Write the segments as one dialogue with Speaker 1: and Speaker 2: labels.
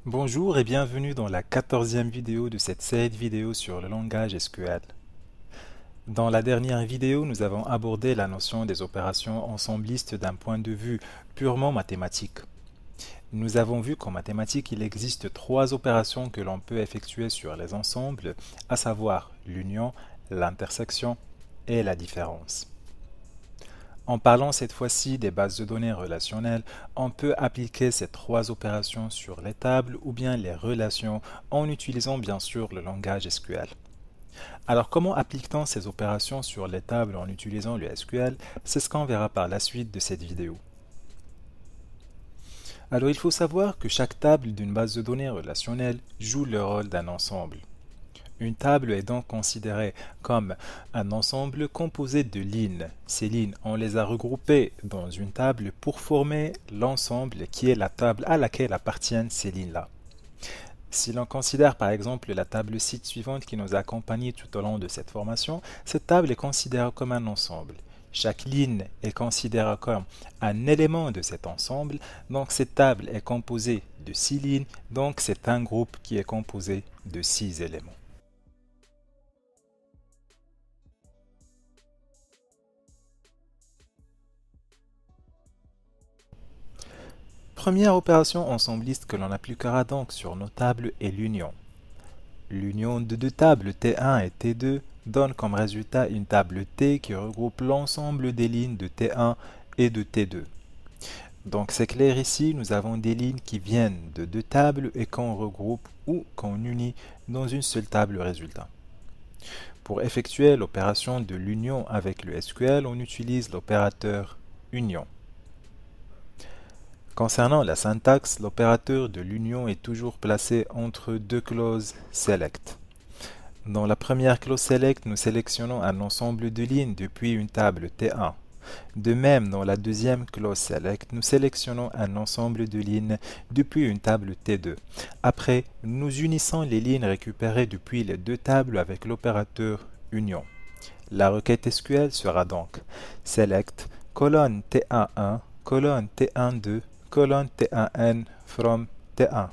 Speaker 1: Bonjour et bienvenue dans la 14e vidéo de cette série de vidéos sur le langage SQL. Dans la dernière vidéo, nous avons abordé la notion des opérations ensemblistes d'un point de vue purement mathématique. Nous avons vu qu'en mathématiques, il existe trois opérations que l'on peut effectuer sur les ensembles, à savoir l'union, l'intersection et la différence. En parlant cette fois-ci des bases de données relationnelles, on peut appliquer ces trois opérations sur les tables ou bien les relations en utilisant bien sûr le langage SQL. Alors comment applique-t-on ces opérations sur les tables en utilisant le SQL? C'est ce qu'on verra par la suite de cette vidéo. Alors il faut savoir que chaque table d'une base de données relationnelle joue le rôle d'un ensemble. Une table est donc considérée comme un ensemble composé de lignes. Ces lignes, on les a regroupées dans une table pour former l'ensemble qui est la table à laquelle appartiennent ces lignes-là. Si l'on considère par exemple la table ci-suivante qui nous a accompagnés tout au long de cette formation, cette table est considérée comme un ensemble. Chaque ligne est considérée comme un élément de cet ensemble, donc cette table est composée de 6 lignes, donc c'est un groupe qui est composé de 6 éléments. Première opération ensembliste que l'on appliquera donc sur nos tables est l'union. L'union de deux tables T1 et T2 donne comme résultat une table T qui regroupe l'ensemble des lignes de T1 et de T2. Donc c'est clair ici, nous avons des lignes qui viennent de deux tables et qu'on regroupe ou qu'on unit dans une seule table résultat. Pour effectuer l'opération de l'union avec le SQL, on utilise l'opérateur union. Concernant la syntaxe, l'opérateur de l'union est toujours placé entre deux clauses select. Dans la première clause select, nous sélectionnons un ensemble de lignes depuis une table T1. De même, dans la deuxième clause select, nous sélectionnons un ensemble de lignes depuis une table T2. Après, nous unissons les lignes récupérées depuis les deux tables avec l'opérateur union. La requête SQL sera donc select colonne T11 colonne T12 colonne T1n from T1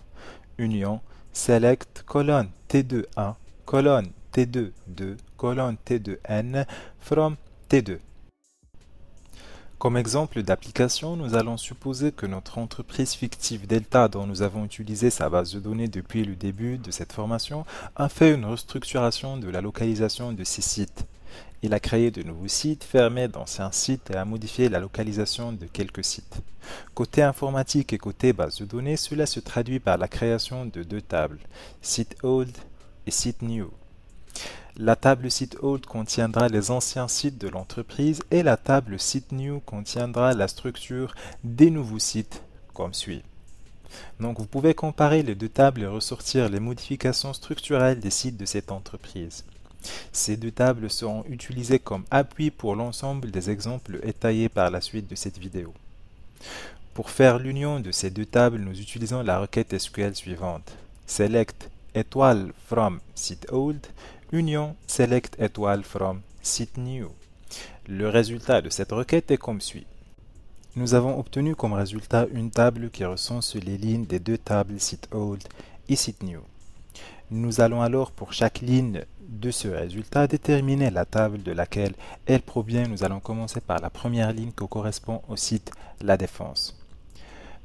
Speaker 1: union select colonne T21 colonne T22 colonne T2n from T2. Comme exemple d'application, nous allons supposer que notre entreprise fictive Delta, dont nous avons utilisé sa base de données depuis le début de cette formation, a fait une restructuration de la localisation de ses sites. Il a créé de nouveaux sites, fermé d'anciens sites et a modifié la localisation de quelques sites. Côté informatique et côté base de données, cela se traduit par la création de deux tables, site old et site new. La table site old contiendra les anciens sites de l'entreprise et la table site new contiendra la structure des nouveaux sites, comme suit. Donc vous pouvez comparer les deux tables et ressortir les modifications structurelles des sites de cette entreprise. Ces deux tables seront utilisées comme appui pour l'ensemble des exemples étayés par la suite de cette vidéo. Pour faire l'union de ces deux tables, nous utilisons la requête SQL suivante. Select étoile from site old, union select étoile from site new. Le résultat de cette requête est comme suit. Nous avons obtenu comme résultat une table qui recense les lignes des deux tables site old et site new. Nous allons alors pour chaque ligne de ce résultat déterminer la table de laquelle elle provient. Nous allons commencer par la première ligne qui correspond au site La Défense.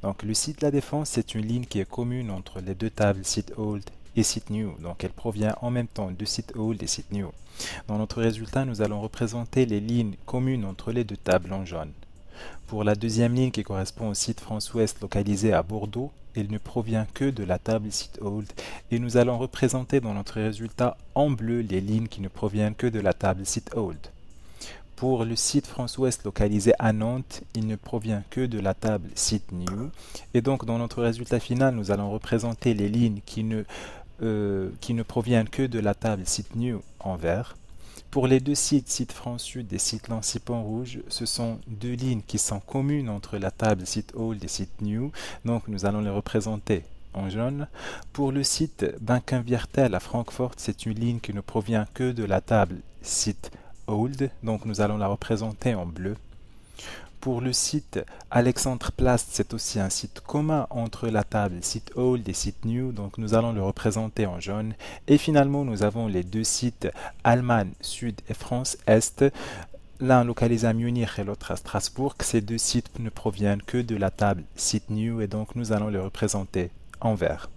Speaker 1: Donc le site La Défense, c'est une ligne qui est commune entre les deux tables site old et site new. Donc elle provient en même temps de site old et site new. Dans notre résultat, nous allons représenter les lignes communes entre les deux tables en jaune. Pour la deuxième ligne qui correspond au site France-Ouest localisé à Bordeaux, il ne provient que de la table site old et nous allons représenter dans notre résultat en bleu les lignes qui ne proviennent que de la table site old. Pour le site France-Ouest localisé à Nantes, il ne provient que de la table site new et donc dans notre résultat final, nous allons représenter les lignes qui ne proviennent que de la table site new en vert. Pour les deux sites, site France-Sud et site Lancy-Pont Rouge, ce sont deux lignes qui sont communes entre la table site old et site new, donc nous allons les représenter en jaune. Pour le site Banquin-Viertel à Francfort, c'est une ligne qui ne provient que de la table site old, donc nous allons la représenter en bleu. Pour le site Alexandre-Place, c'est aussi un site commun entre la table site old et site new, donc nous allons le représenter en jaune. Et finalement, nous avons les deux sites Allemagne Sud et France Est, l'un localisé à Munich et l'autre à Strasbourg. Ces deux sites ne proviennent que de la table site new et donc nous allons les représenter en vert.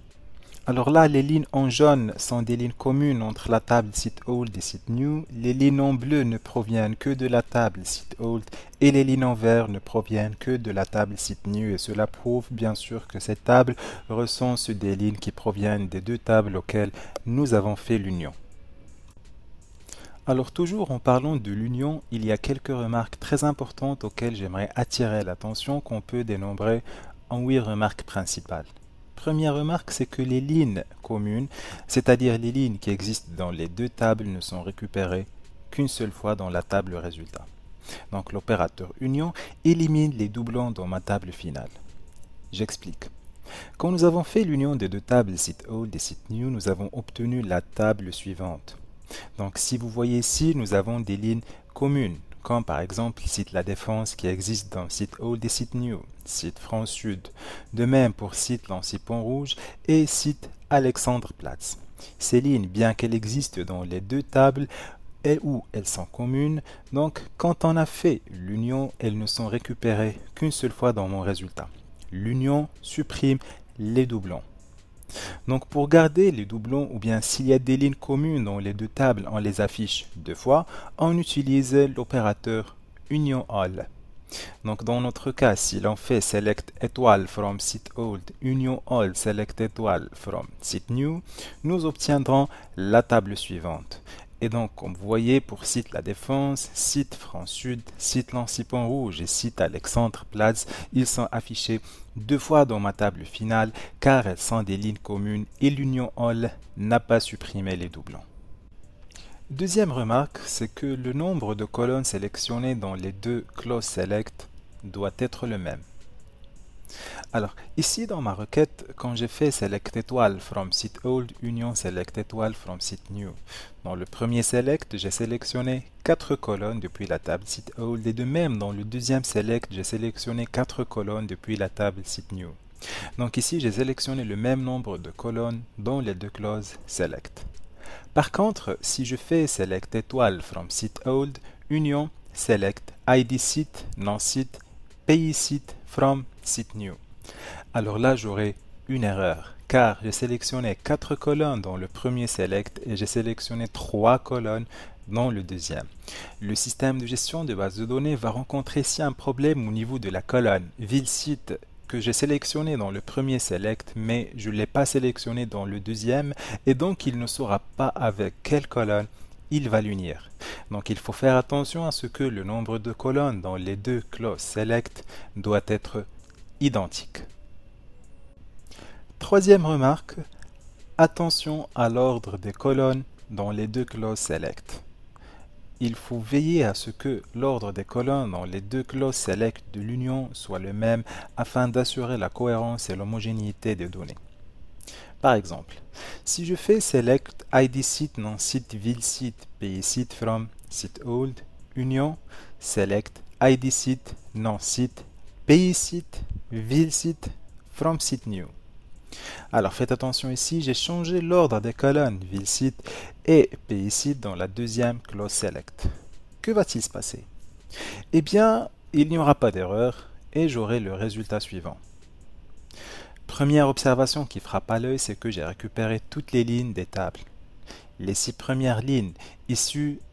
Speaker 1: Alors là, les lignes en jaune sont des lignes communes entre la table site old et site new. Les lignes en bleu ne proviennent que de la table site old et les lignes en vert ne proviennent que de la table site new. Et cela prouve bien sûr que cette table recense des lignes qui proviennent des deux tables auxquelles nous avons fait l'union. Alors toujours en parlant de l'union, il y a quelques remarques très importantes auxquelles j'aimerais attirer l'attention qu'on peut dénombrer en 8 remarques principales. Première remarque, c'est que les lignes communes, c'est-à-dire les lignes qui existent dans les deux tables, ne sont récupérées qu'une seule fois dans la table résultat. Donc l'opérateur union élimine les doublons dans ma table finale. J'explique. Quand nous avons fait l'union des deux tables site old et site new, nous avons obtenu la table suivante. Donc si vous voyez ici, nous avons des lignes communes, comme par exemple site La Défense qui existe dans site old et site new, site France Sud. De même pour site Lancy-Pont-Rouge et site Alexandre-Platz. Ces lignes, bien qu'elles existent dans les deux tables et où elles sont communes, donc quand on a fait l'union, elles ne sont récupérées qu'une seule fois dans mon résultat. L'union supprime les doublons. Donc pour garder les doublons ou bien s'il y a des lignes communes dans les deux tables, on les affiche deux fois, on utilise l'opérateur union all. Donc dans notre cas, si l'on fait select étoile from site old, union all select étoile from site new, nous obtiendrons la table suivante. Et donc, comme vous voyez, pour site La Défense, site France Sud, site Lancy-Pont-Rouge et site Alexandre-Platz, ils sont affichés deux fois dans ma table finale car elles sont des lignes communes et l'union all n'a pas supprimé les doublons. Deuxième remarque, c'est que le nombre de colonnes sélectionnées dans les deux clauses select doit être le même. Alors, ici dans ma requête, quand j'ai fait select étoile from site old, union select étoile from site new. Dans le premier select, j'ai sélectionné 4 colonnes depuis la table site old et de même dans le deuxième select, j'ai sélectionné 4 colonnes depuis la table site new. Donc ici, j'ai sélectionné le même nombre de colonnes dans les deux clauses select. Par contre, si je fais select étoile from site old, union select id site, non site, pays site from site new. Alors là, j'aurai une erreur, car j'ai sélectionné 4 colonnes dans le premier select et j'ai sélectionné 3 colonnes dans le deuxième. Le système de gestion de base de données va rencontrer ici un problème au niveau de la colonne ville-site que j'ai sélectionné dans le premier select, mais je ne l'ai pas sélectionné dans le deuxième, et donc il ne saura pas avec quelle colonne il va l'unir. Donc il faut faire attention à ce que le nombre de colonnes dans les deux clauses select doit être identique. Troisième remarque, attention à l'ordre des colonnes dans les deux clauses select. Il faut veiller à ce que l'ordre des colonnes dans les deux clauses select de l'union soit le même afin d'assurer la cohérence et l'homogénéité des données. Par exemple, si je fais select id site non site ville site pays site from site old union select id site non site pays site ville site from site new. Alors faites attention ici, j'ai changé l'ordre des colonnes ville site et pays site dans la deuxième clause select. Que va-t-il se passer? Eh bien, il n'y aura pas d'erreur et j'aurai le résultat suivant. Première observation qui frappe à l'œil, c'est que j'ai récupéré toutes les lignes des tables. Les 6 premières lignes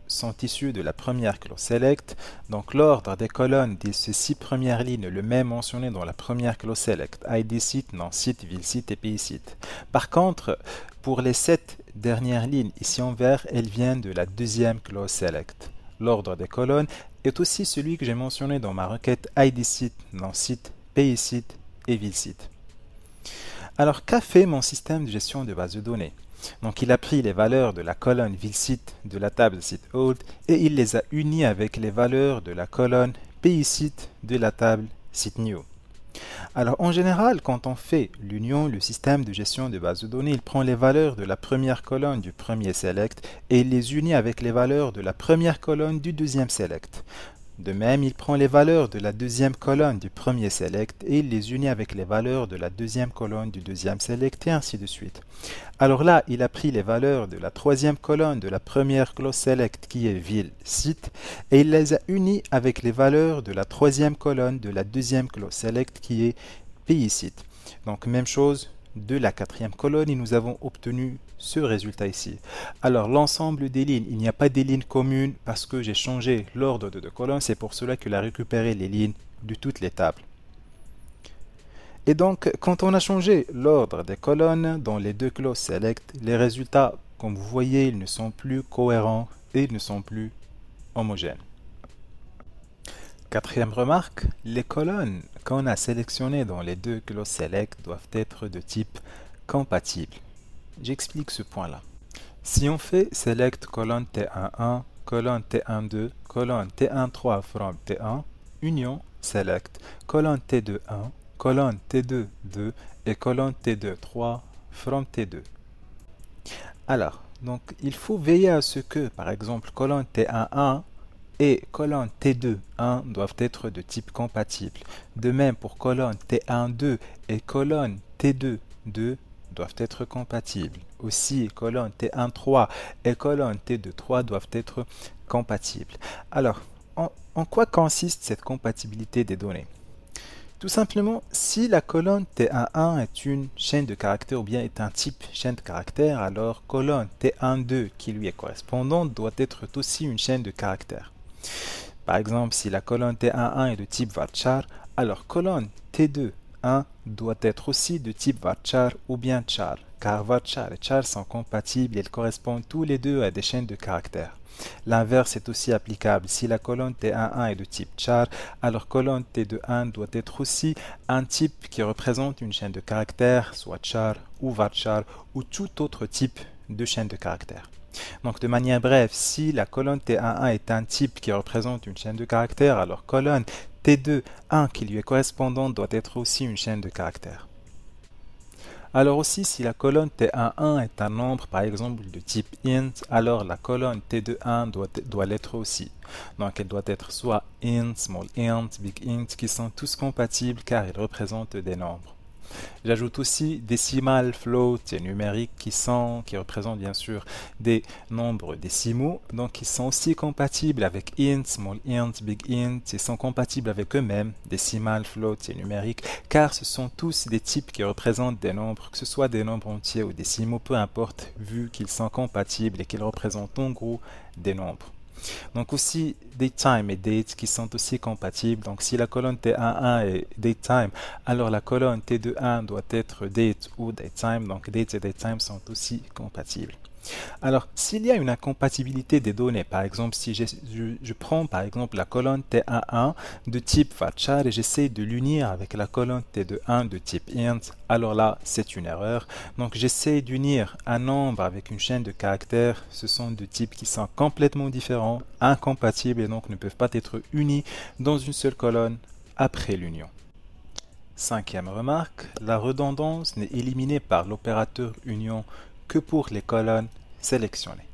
Speaker 1: sont issues de la première clause select, donc l'ordre des colonnes de ces 6 premières lignes est le même mentionné dans la première clause select, id site, non site, ville site et pays site. Par contre, pour les 7 dernières lignes ici en vert, elles viennent de la deuxième clause select. L'ordre des colonnes est aussi celui que j'ai mentionné dans ma requête id site, non site, pays site et ville site. Alors, qu'a fait mon système de gestion de base de données? Donc, il a pris les valeurs de la colonne ville-site de la table site old et il les a unies avec les valeurs de la colonne pays-site de la table site new. Alors en général, quand on fait l'union, le système de gestion de base de données, il prend les valeurs de la première colonne du premier select et il les unit avec les valeurs de la première colonne du deuxième select. De même, il prend les valeurs de la deuxième colonne du premier select et il les unit avec les valeurs de la deuxième colonne du deuxième select et ainsi de suite. Alors là, il a pris les valeurs de la troisième colonne de la première clause select qui est ville site et il les a unies avec les valeurs de la troisième colonne de la deuxième clause select qui est pays site. Donc même chose de la quatrième colonne et nous avons obtenu ce résultat ici. Alors l'ensemble des lignes, il n'y a pas des lignes communes parce que j'ai changé l'ordre de deux colonnes, c'est pour cela qu'il a récupéré les lignes de toutes les tables. Et donc quand on a changé l'ordre des colonnes dans les deux clauses select, les résultats, comme vous voyez, ils ne sont plus cohérents et ils ne sont plus homogènes. Quatrième remarque, les colonnes qu'on a sélectionnées dans les deux clauses select doivent être de type compatible. J'explique ce point-là. Si on fait select colonne T11, colonne T12, colonne T13 from T1, union select colonne T21, colonne T22 et colonne T23 from T2. Alors, donc il faut veiller à ce que, par exemple, colonne T11 et colonne T2.1 doivent être de type compatible. De même pour colonne T12 et colonne T2.2 doivent être compatibles. Aussi, colonne T13 et colonne T23 doivent être compatibles. Alors, en quoi consiste cette compatibilité des données? Tout simplement, si la colonne T11 est une chaîne de caractères ou bien est un type chaîne de caractères, alors colonne T12 qui lui est correspondante doit être aussi une chaîne de caractères. Par exemple, si la colonne T11 est de type varchar, alors colonne T2.1 doit être aussi de type varchar ou bien char, car varchar et char sont compatibles et ils correspondent tous les deux à des chaînes de caractères. L'inverse est aussi applicable. Si la colonne T11 est de type char, alors colonne T21 doit être aussi un type qui représente une chaîne de caractères, soit char ou varchar ou tout autre type de chaîne de caractères. Donc de manière brève, si la colonne T11 est un type qui représente une chaîne de caractères, alors colonne T21 qui lui est correspondante doit être aussi une chaîne de caractères. Alors aussi, si la colonne T11 est un nombre, par exemple, de type int, alors la colonne T21 doit l'être aussi. Donc elle doit être soit int, small int, big int, qui sont tous compatibles car ils représentent des nombres. J'ajoute aussi décimal, float et numérique qui représentent bien sûr des nombres décimaux, donc ils sont aussi compatibles avec int, small int, big int, ils sont compatibles avec eux-mêmes, décimal, float et numérique, car ce sont tous des types qui représentent des nombres, que ce soit des nombres entiers ou décimaux, peu importe, vu qu'ils sont compatibles et qu'ils représentent en gros des nombres. Donc aussi datetime et date qui sont aussi compatibles. Donc si la colonne T11 est datetime, alors la colonne T21 doit être date ou datetime. Donc date et datetime sont aussi compatibles. Alors, s'il y a une incompatibilité des données, par exemple, si je prends par exemple la colonne T11 de type varchar et j'essaie de l'unir avec la colonne T21 de type int, alors là, c'est une erreur. Donc, j'essaie d'unir un nombre avec une chaîne de caractères. Ce sont deux types qui sont complètement différents, incompatibles et donc ne peuvent pas être unis dans une seule colonne après l'union. Cinquième remarque, la redondance n'est éliminée par l'opérateur union que pour les colonnes sélectionnées.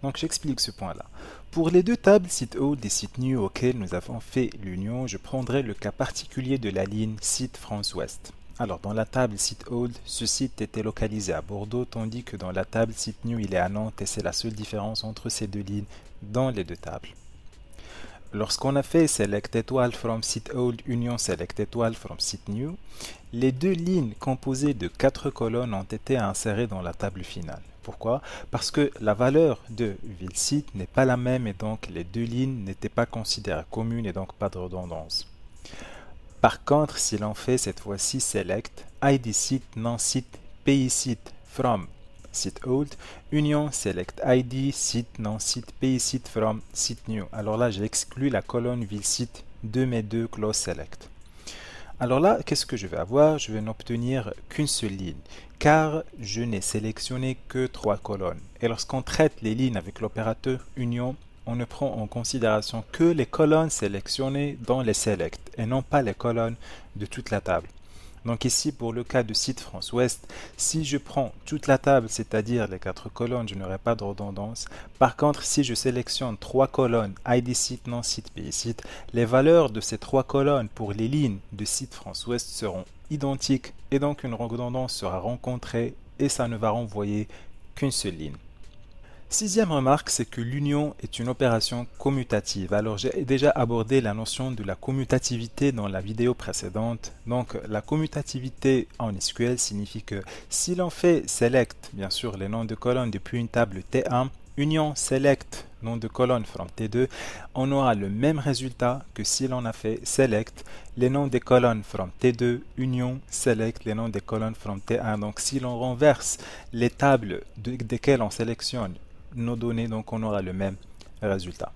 Speaker 1: Donc j'explique ce point-là. Pour les deux tables site old et site new auxquelles nous avons fait l'union, je prendrai le cas particulier de la ligne site France-Ouest. Alors dans la table site old, ce site était localisé à Bordeaux, tandis que dans la table site new, il est à Nantes et c'est la seule différence entre ces deux lignes dans les deux tables. Lorsqu'on a fait Select étoile from Site Old Union Select étoile from Site New, les deux lignes composées de 4 colonnes ont été insérées dans la table finale. Pourquoi? Parce que la valeur de ville-site n'est pas la même et donc les deux lignes n'étaient pas considérées communes et donc pas de redondance. Par contre, si l'on fait cette fois-ci Select ID site, non site, pays site from Site old, union select ID, site, non site, pays site from site new. Alors là, j'ai exclu la colonne ville site de mes deux clauses select. Alors là, qu'est-ce que je vais avoir? Je vais n'obtenir qu'une seule ligne, car je n'ai sélectionné que 3 colonnes. Et lorsqu'on traite les lignes avec l'opérateur union, on ne prend en considération que les colonnes sélectionnées dans les selects et non pas les colonnes de toute la table. Donc ici, pour le cas de site France-Ouest, si je prends toute la table, c'est-à-dire les 4 colonnes, je n'aurai pas de redondance. Par contre, si je sélectionne 3 colonnes, ID site, non site, pays site, les valeurs de ces 3 colonnes pour les lignes de site France-Ouest seront identiques et donc une redondance sera rencontrée et ça ne va renvoyer qu'une seule ligne. Sixième remarque, c'est que l'union est une opération commutative. Alors j'ai déjà abordé la notion de la commutativité dans la vidéo précédente. Donc la commutativité en SQL signifie que si l'on fait select, bien sûr, les noms de colonnes depuis une table T1, union select, nom de colonne from T2, on aura le même résultat que si l'on a fait select, les noms des colonnes from T2, union select, les noms des colonnes from T1. Donc si l'on renverse les tables desquelles on sélectionne nos données, donc on aura le même résultat.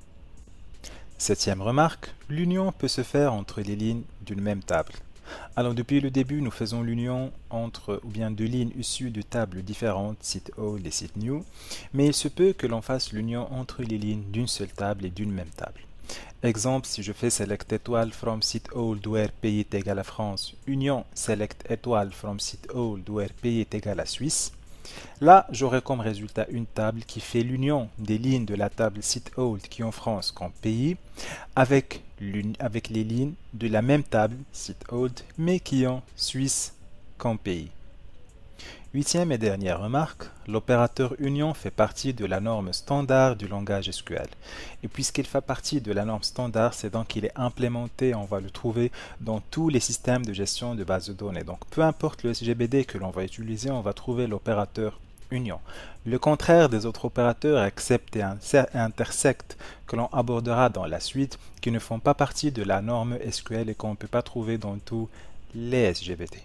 Speaker 1: Septième remarque, l'union peut se faire entre les lignes d'une même table. Alors depuis le début, nous faisons l'union entre ou bien deux lignes issues de tables différentes, site old et site new, mais il se peut que l'on fasse l'union entre les lignes d'une seule table et d'une même table. Exemple, si je fais select étoile from site old where pays est égal à France, union select étoile from site old where pays est égal à Suisse, là, j'aurai comme résultat une table qui fait l'union des lignes de la table site old qui ont France comme pays avec les lignes de la même table site old mais qui ont Suisse comme pays. Huitième et dernière remarque, l'opérateur union fait partie de la norme standard du langage SQL. Et puisqu'il fait partie de la norme standard, c'est donc qu'il est implémenté, on va le trouver dans tous les systèmes de gestion de base de données. Donc peu importe le SGBD que l'on va utiliser, on va trouver l'opérateur union. Le contraire des autres opérateurs, except et intersect, que l'on abordera dans la suite, qui ne font pas partie de la norme SQL et qu'on ne peut pas trouver dans tous les SGBD.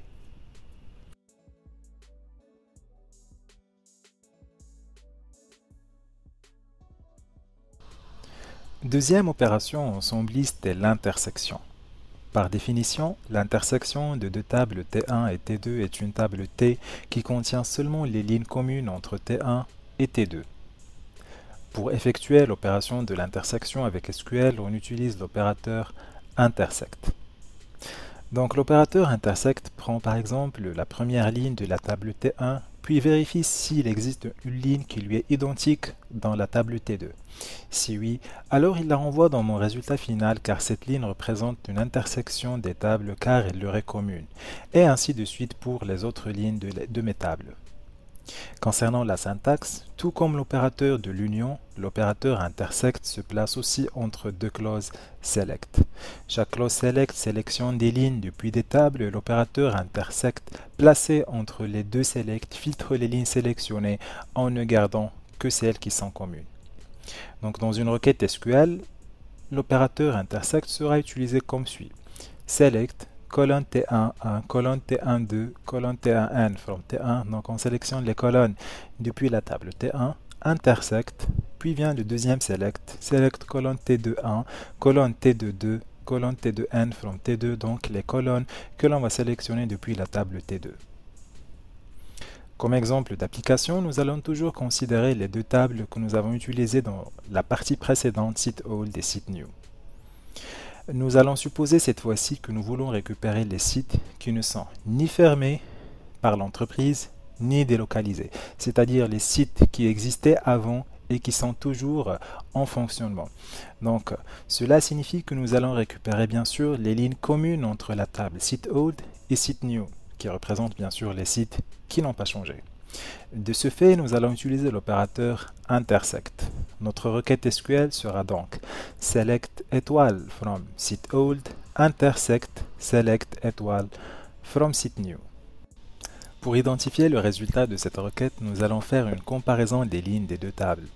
Speaker 1: Deuxième opération ensembliste est l'intersection. Par définition, l'intersection de deux tables T1 et T2 est une table T qui contient seulement les lignes communes entre T1 et T2. Pour effectuer l'opération de l'intersection avec SQL, on utilise l'opérateur intersect. Donc l'opérateur intersect prend par exemple la première ligne de la table T1, puis vérifie s'il existe une ligne qui lui est identique dans la table T2. Si oui, alors il la renvoie dans mon résultat final car cette ligne représente une intersection des tables car elle leur est commune, et ainsi de suite pour les autres lignes de mes tables. Concernant la syntaxe, tout comme l'opérateur de l'union, l'opérateur intersect se place aussi entre deux clauses select. Chaque clause select sélectionne des lignes depuis des tables et l'opérateur intersect placé entre les deux select filtre les lignes sélectionnées en ne gardant que celles qui sont communes. Donc dans une requête SQL, l'opérateur intersect sera utilisé comme suit. Select colonne T1, colonne T12, colonne T1n from T1. Donc on sélectionne les colonnes depuis la table T1, intersect, puis vient le deuxième select, select colonne T21, colonne T22, colonne T2n from T2, donc les colonnes que l'on va sélectionner depuis la table T2. Comme exemple d'application, nous allons toujours considérer les deux tables que nous avons utilisées dans la partie précédente, site old et site new. Nous allons supposer cette fois-ci que nous voulons récupérer les sites qui ne sont ni fermés par l'entreprise, ni délocalisés, c'est-à-dire les sites qui existaient avant et qui sont toujours en fonctionnement. Donc, cela signifie que nous allons récupérer bien sûr les lignes communes entre la table site old et site new, qui représentent bien sûr les sites qui n'ont pas changé. De ce fait, nous allons utiliser l'opérateur intersect. Notre requête SQL sera donc select étoile from site old intersect select étoile from site new. Pour identifier le résultat de cette requête, nous allons faire une comparaison des lignes des deux tables.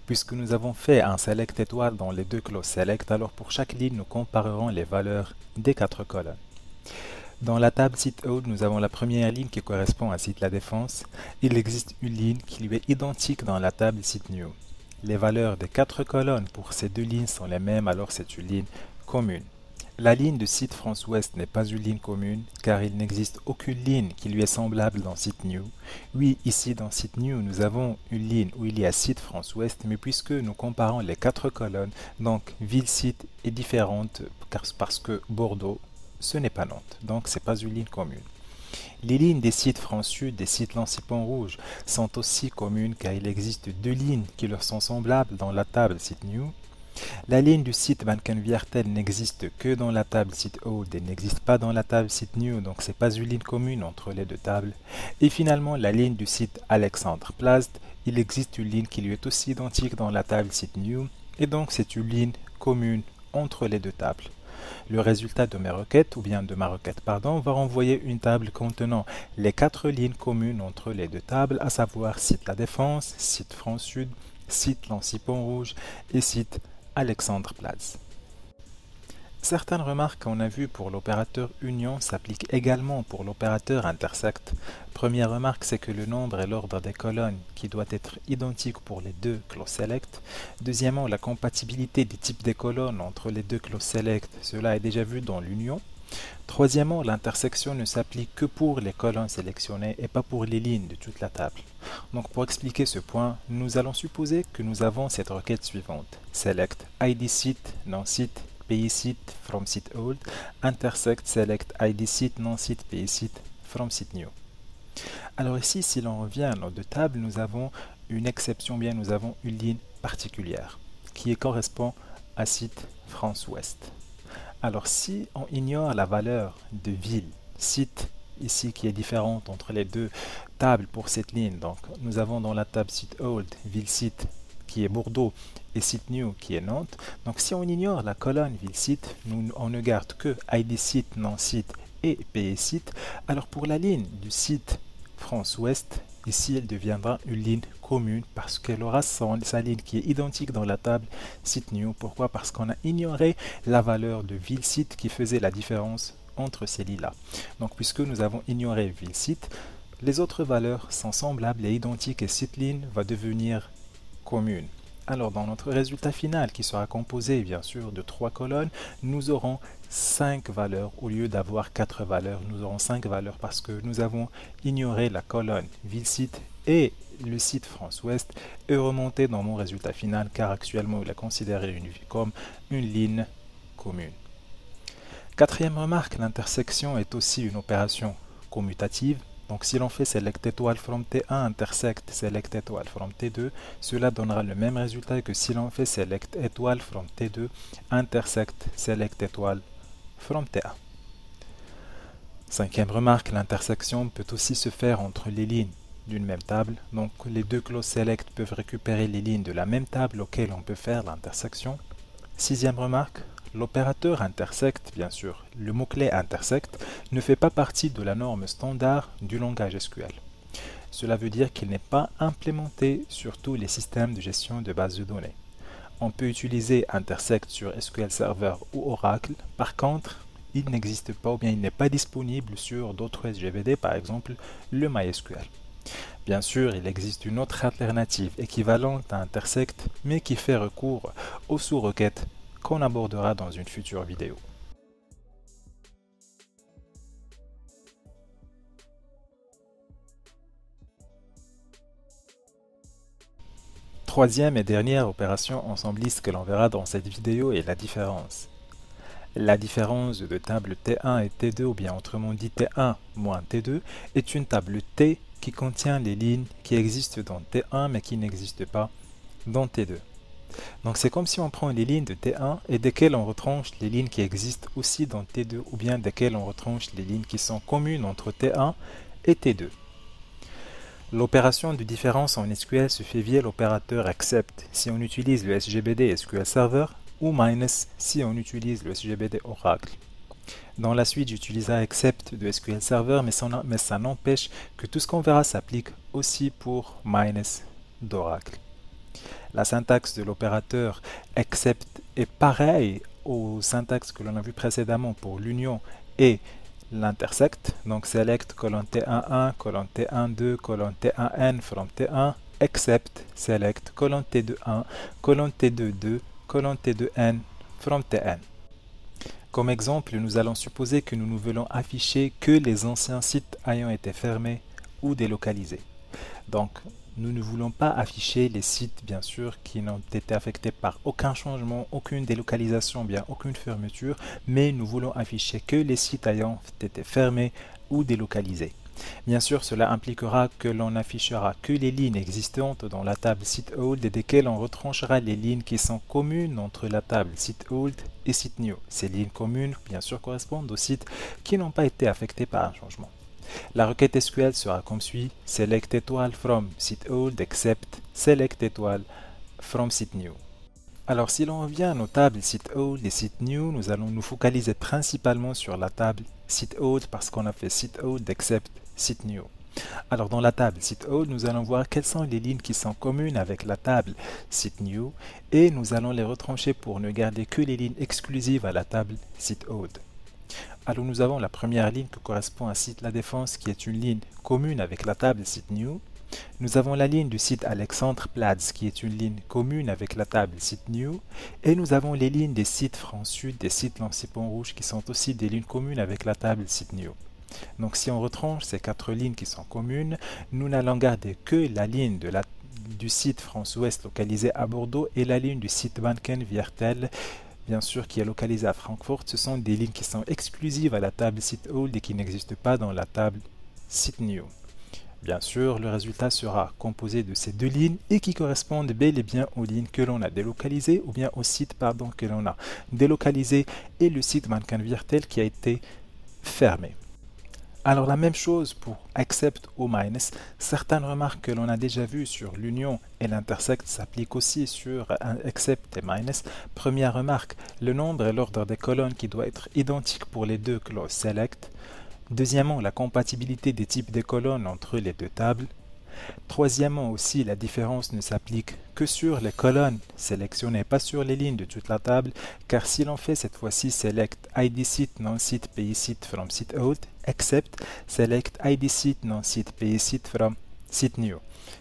Speaker 1: Puisque nous avons fait un select étoile dans les deux clauses select, alors pour chaque ligne, nous comparerons les valeurs des 4 colonnes. Dans la table site old, nous avons la première ligne qui correspond à site La Défense. Il existe une ligne qui lui est identique dans la table site new. Les valeurs des 4 colonnes pour ces deux lignes sont les mêmes, alors c'est une ligne commune. La ligne de site France-Ouest n'est pas une ligne commune car il n'existe aucune ligne qui lui est semblable dans site new. Oui, ici dans site new, nous avons une ligne où il y a site France-Ouest, mais puisque nous comparons les 4 colonnes, donc ville-site est différente parce que Bordeaux, ce n'est pas Nantes, donc c'est pas une ligne commune. Les lignes des sites France-Sud, des sites Lancy-Pont-Rouge sont aussi communes car il existe 2 lignes qui leur sont semblables dans la table site new. La ligne du site Banken-Viertel n'existe que dans la table site old et n'existe pas dans la table site new, donc c'est pas une ligne commune entre les deux tables. Et finalement, la ligne du site Alexandre-Plast, il existe une ligne qui lui est aussi identique dans la table site new, et donc c'est une ligne commune entre les deux tables. Le résultat de mes requêtes, ou bien de ma requête, pardon, va renvoyer une table contenant les 4 lignes communes entre les deux tables, à savoir site La Défense, site France-Sud, site Lancy-Pont-Rouge et site Alexandre-Platz. Certaines remarques qu'on a vues pour l'opérateur union s'appliquent également pour l'opérateur intersect. Première remarque, c'est que le nombre et l'ordre des colonnes qui doit être identique pour les deux clauses select. Deuxièmement, la compatibilité des types des colonnes entre les deux clauses select, cela est déjà vu dans l'union. Troisièmement, l'intersection ne s'applique que pour les colonnes sélectionnées et pas pour les lignes de toute la table. Donc pour expliquer ce point, nous allons supposer que nous avons cette requête suivante. Select ID site, non site, pays site, from site old, intersect select ID site, non site, pays site, from site new. Alors ici, si l'on revient à nos deux tables, nous avons une exception, bien nous avons une ligne particulière qui correspond à site France-Ouest. Alors si on ignore la valeur de ville, site, ici qui est différente entre les deux tables pour cette ligne, donc nous avons dans la table site old, ville-site qui est Bordeaux et site new qui est Nantes, donc si on ignore la colonne ville-site, on ne garde que ID site, non-site et pays site, alors pour la ligne du site France-Ouest, ici elle deviendra une ligne commune parce qu'elle aura sa ligne qui est identique dans la table site new. Pourquoi? Parce qu'on a ignoré la valeur de ville-site qui faisait la différence entre ces lignes-là. Donc puisque nous avons ignoré ville-site, les autres valeurs sont semblables et identiques et cette ligne va devenir commune. Alors dans notre résultat final qui sera composé bien sûr de 3 colonnes, nous aurons 5 valeurs au lieu d'avoir 4 valeurs. Nous aurons 5 valeurs parce que nous avons ignoré la colonne ville-site et le site France-Ouest est remonté dans mon résultat final car actuellement il est considéré comme une ligne commune. Quatrième remarque, l'intersection est aussi une opération commutative. Donc si l'on fait select étoile from T1 intersect select étoile from T2, cela donnera le même résultat que si l'on fait select étoile from T2 intersect select étoile from T1. Cinquième remarque, l'intersection peut aussi se faire entre les lignes d'une même table. Donc les deux clauses select peuvent récupérer les lignes de la même table auxquelles on peut faire l'intersection. Sixième remarque, l'opérateur intersect, bien sûr, le mot-clé intersect, ne fait pas partie de la norme standard du langage SQL. Cela veut dire qu'il n'est pas implémenté sur tous les systèmes de gestion de bases de données. On peut utiliser intersect sur SQL Server ou Oracle, par contre, il n'existe pas ou bien il n'est pas disponible sur d'autres SGBD, par exemple le MySQL. Bien sûr, il existe une autre alternative équivalente à intersect, mais qui fait recours aux sous-requêtes qu'on abordera dans une future vidéo. Troisième et dernière opération ensembliste que l'on verra dans cette vidéo est la différence. La différence de table T1 et T2, ou bien autrement dit T1 moins T2, est une table T qui contient les lignes qui existent dans T1 mais qui n'existent pas dans T2. Donc c'est comme si on prend les lignes de T1 et desquelles on retranche les lignes qui existent aussi dans T2 ou bien desquelles on retranche les lignes qui sont communes entre T1 et T2. L'opération de différence en SQL se fait via l'opérateur except si on utilise le SGBD SQL Server ou minus si on utilise le SGBD Oracle. Dans la suite, j'utiliserai except de SQL Server, mais ça n'empêche que tout ce qu'on verra s'applique aussi pour minus d'Oracle. La syntaxe de l'opérateur except est pareille au syntaxe que l'on a vu précédemment pour l'union et l'intersect. Donc select colonne T11, colonne T12, colonne T1n from T1, except select colonne T21, colonne T22, colonne T2n from Tn. Comme exemple, nous allons supposer que nous ne voulons afficher que les anciens sites ayant été fermés ou délocalisés. Donc, nous ne voulons pas afficher les sites, bien sûr, qui n'ont été affectés par aucun changement, aucune délocalisation, bien aucune fermeture, mais nous voulons afficher que les sites ayant été fermés ou délocalisés. Bien sûr, cela impliquera que l'on n'affichera que les lignes existantes dans la table site-old et desquelles on retranchera les lignes qui sont communes entre la table site-old et site-new. Ces lignes communes, bien sûr, correspondent aux sites qui n'ont pas été affectés par un changement. La requête SQL sera comme suit: select étoile from site-old except select étoile from site-new. Alors, si l'on revient à nos tables site-old et site-new, nous allons nous focaliser principalement sur la table site-old parce qu'on a fait site-old except site-new. Alors, dans la table site-old, nous allons voir quelles sont les lignes qui sont communes avec la table site-new et nous allons les retrancher pour ne garder que les lignes exclusives à la table site-old. Alors, nous avons la première ligne qui correspond à site La Défense qui est une ligne commune avec la table site-new. Nous avons la ligne du site Alexandre-Platz qui est une ligne commune avec la table site-new. Et nous avons les lignes des sites France-Sud, des sites Lancy-Pont-Rouge qui sont aussi des lignes communes avec la table site-new. Donc si on retranche ces quatre lignes qui sont communes, nous n'allons garder que la ligne du site France-Ouest localisé à Bordeaux et la ligne du site Banken-Viertel, bien sûr, qui est localisé à Francfort. Ce sont des lignes qui sont exclusives à la table site-old et qui n'existent pas dans la table site-new. Bien sûr, le résultat sera composé de ces deux lignes et qui correspondent bel et bien aux lignes que l'on a délocalisées ou bien au site que l'on a délocalisé et le site Banken-Viertel qui a été fermé. Alors la même chose pour except ou minus. Certaines remarques que l'on a déjà vues sur l'union et l'intersect s'appliquent aussi sur except et minus. Première remarque, le nombre et l'ordre des colonnes qui doit être identique pour les deux clauses select. Deuxièmement, la compatibilité des types de colonnes entre les deux tables. Troisièmement aussi, la différence ne s'applique que sur les colonnes sélectionnées, pas sur les lignes de toute la table, car si l'on fait cette fois-ci select id site non site pays site from site old, except select id site non site pays site from site new.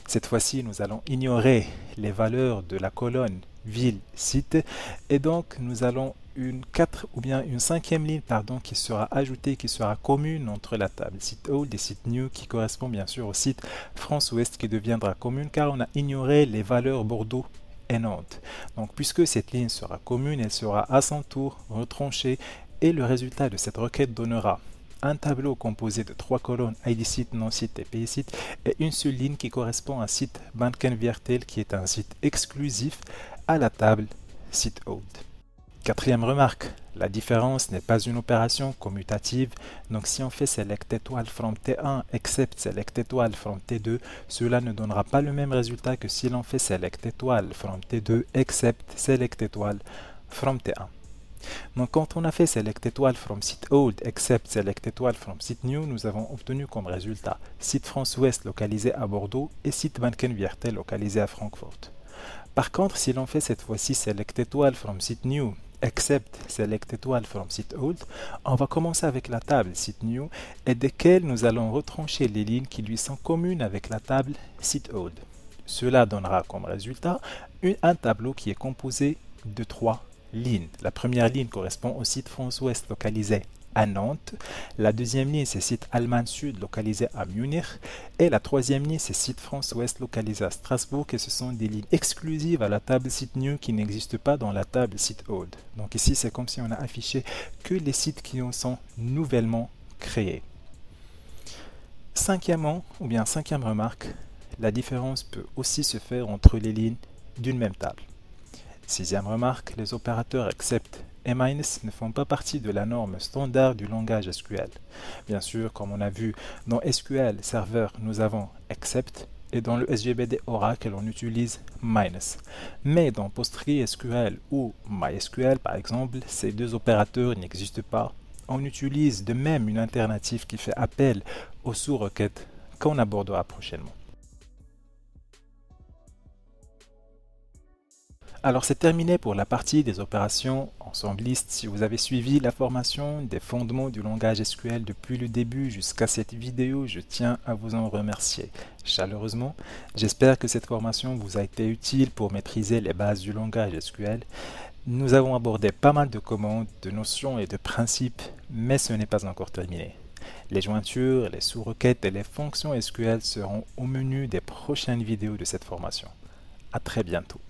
Speaker 1: Cette fois-ci, nous allons ignorer les valeurs de la colonne ville site et donc nous allons une cinquième ligne qui sera ajoutée, qui sera commune entre la table site old et site new qui correspond bien sûr au site France-Ouest qui deviendra commune car on a ignoré les valeurs Bordeaux et Nantes. Donc puisque cette ligne sera commune, elle sera à son tour retranchée et le résultat de cette requête donnera un tableau composé de trois colonnes ID site, non site et pays site et une seule ligne qui correspond à un site Banken-Viertel qui est un site exclusif à la table site old. Quatrième remarque, la différence n'est pas une opération commutative, donc si on fait select étoile from T1 except select étoile from T2, cela ne donnera pas le même résultat que si l'on fait select étoile from T2 except select étoile from T1. Donc quand on a fait select étoile from site old except select étoile from site new, nous avons obtenu comme résultat site France-Ouest localisé à Bordeaux et site Banken-Viertel localisé à Francfort. Par contre, si l'on fait cette fois-ci select étoile from site new except select étoile from site old, on va commencer avec la table site new et desquelles nous allons retrancher les lignes qui lui sont communes avec la table site old. Cela donnera comme résultat un tableau qui est composé de trois lignes. La première ligne correspond au site France-Ouest localisé à Nantes. La deuxième ligne, c'est site Allemagne Sud localisé à Munich. Et la troisième ligne, c'est site France-Ouest localisé à Strasbourg. Et ce sont des lignes exclusives à la table site new qui n'existent pas dans la table site old. Donc ici, c'est comme si on a affiché que les sites qui en sont nouvellement créés. Cinquième remarque, la différence peut aussi se faire entre les lignes d'une même table. Sixième remarque, les opérateurs except et minus ne font pas partie de la norme standard du langage SQL. Bien sûr, comme on a vu dans SQL Server, nous avons except et dans le SGBD Oracle, on utilise minus. Mais dans PostgreSQL ou MySQL, par exemple, ces deux opérateurs n'existent pas. On utilise de même une alternative qui fait appel aux sous-requêtes qu'on abordera prochainement. Alors c'est terminé pour la partie des opérations ensemblistes. Si vous avez suivi la formation des fondements du langage SQL depuis le début jusqu'à cette vidéo, je tiens à vous en remercier chaleureusement. J'espère que cette formation vous a été utile pour maîtriser les bases du langage SQL. Nous avons abordé pas mal de commandes, de notions et de principes, mais ce n'est pas encore terminé. Les jointures, les sous-requêtes et les fonctions SQL seront au menu des prochaines vidéos de cette formation. À très bientôt.